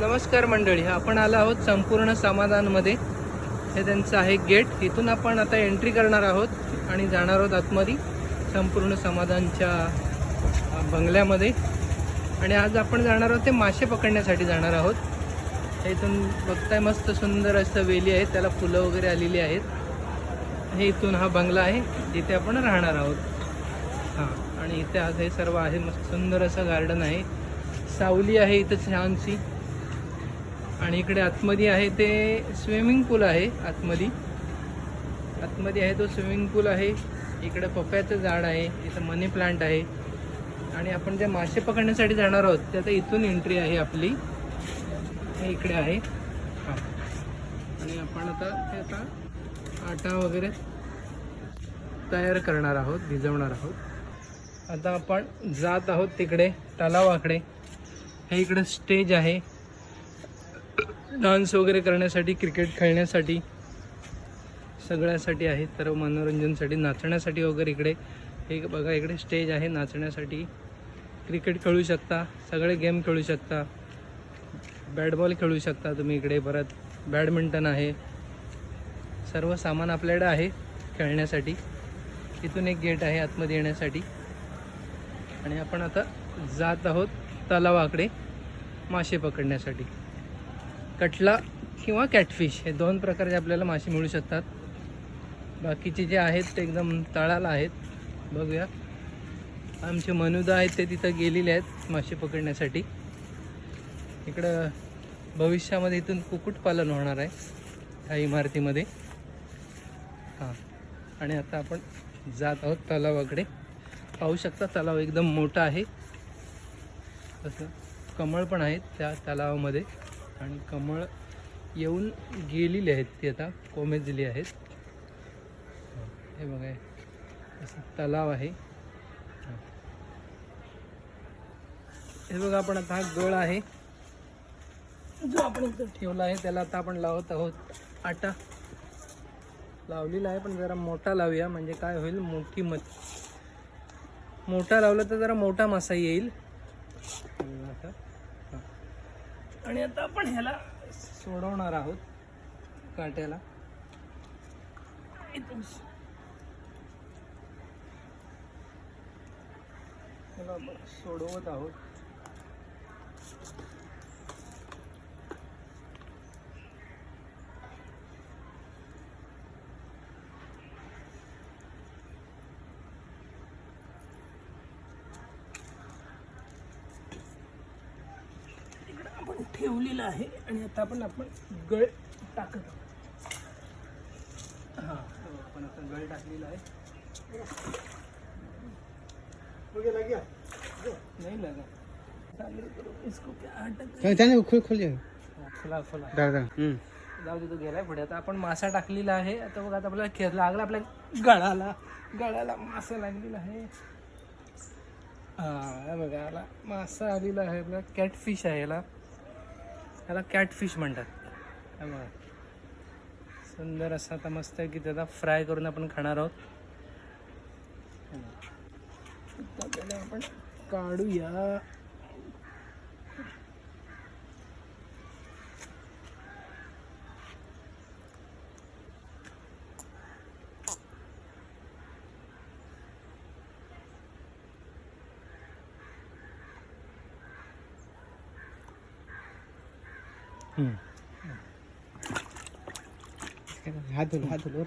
नमस्कार मंडळी, आपण आलो आहोत संपूर्ण समाधानमध्ये. हे त्यांचं आहे गेट. इथून आपण आता एंट्री करणार आहोत आणि जाणार आहोत आतमध्ये संपूर्ण समाधानच्या बंगल्यामध्ये. आणि आज आपण जाणार आहोत ते मासे पकडण्यासाठी जाणार आहोत. इथून बघताय मस्त सुंदर असं वेली आहे, त्याला फुलं वगैरे आलेली आहेत. हे इथून हा बंगला आहे जिथे आपण राहणार आहोत. हां, आणि इथे आज हे सर्व आहे. मस्त सुंदर असं गार्डन आहे, सावली आहे इथं छानशी. आणि इकडे आतमध्ये आहे ते स्विमिंग पूल आहे. आतमध्ये आहे तो स्विमिंग पूल आहे. इकडे पपयाचं झाड आहे, इथं मनी प्लांट आहे. आणि आपण जे मासे पकडण्यासाठी जाणार आहोत ते आता इथून एंट्री आहे आपली. हे इकडे आहे. हां, आणि आपण आता आटा वगैरे तयार करणार आहोत, भिजवणार आहोत. आता आपण जात आहोत तिकडे तलावाकडे. हे इकडे स्टेज आहे डान्स वगैरे करण्यासाठी, क्रिकेट खेळण्यासाठी, सगळ्यासाठी आहे. तर मनोरंजनासाठी, नाचण्यासाठी वगैरे इकडे हे बघा, इकडे स्टेज आहे नाचण्यासाठी. क्रिकेट खेळू शकता, सगळे गेम खेळू शकता, बॅट बॉल खेळू शकता तुम्ही इकडे. परत बॅडमिंटन आहे, सर्व सामान आपल्याकडे आहे खेळण्यासाठी. इथून एक गेट आहे आतमध्ये येण्यासाठी. आणि आपण आता जात आहोत तलावाकडे मासे पकडण्यासाठी. कटला किंवा कॅटफिश हे दोन प्रकारचे आपल्याला मासे मिळू शकतात. बाकीचे जे आहेत ते एकदम तळाला आहेत. बघूया, आमचे मनुदा आहेत ते तिथं गेलेले आहेत मासे पकडण्यासाठी. इकडं भविष्यामध्ये इथून कुक्कुटपालन होणार आहे ह्या इमारतीमध्ये. हां, आणि आता आपण जात आहोत तलावाकडे. पाहू शकता तलाव एकदम मोठा आहे. तसं कमळ पण आहेत त्या तलावामध्ये. आणि कमळ येऊन गेलेली आहेत, ती आता कोमेजली आहेत. हे बघा, असं तलाव आहे. हे बघा, आपण आता हा गळ आहे जो आपण इथं ठेवला आहे, त्याला आता आपण लावत आहोत. आटा लावलेला आहे, पण जरा मोठा लावूया. म्हणजे काय होईल, मोठा लावला तर जरा मोठा मासा येईल. आणि आता आपण ह्याला सोडवणार आहोत काट्याला. ह्याला आपण सोडवत आहोत. आपण ठेवलेलं आहे आणि आता आपण गळ टाकत आहोत. हां, आपण आता गळ टाकलेला आहे. नहीं लगा, इसको जाऊ दे, तो गेलाय पुढे. आता आपण मासा टाकलेला आहे. आता बघा, आता आपल्याला खेळ लागला, आपल्या गळाला मासा लागलेला आहे. हा बघा, याला मासा आलेला आहे आपला. कॅटफिश आहे याला कॅटफिश म्हणतात. बघा, सुंदर असा. आता मस्त आहे की त्याला फ्राय करून आपण खाणार आहोत. त्याला आपण काढूया. हाथ धुलो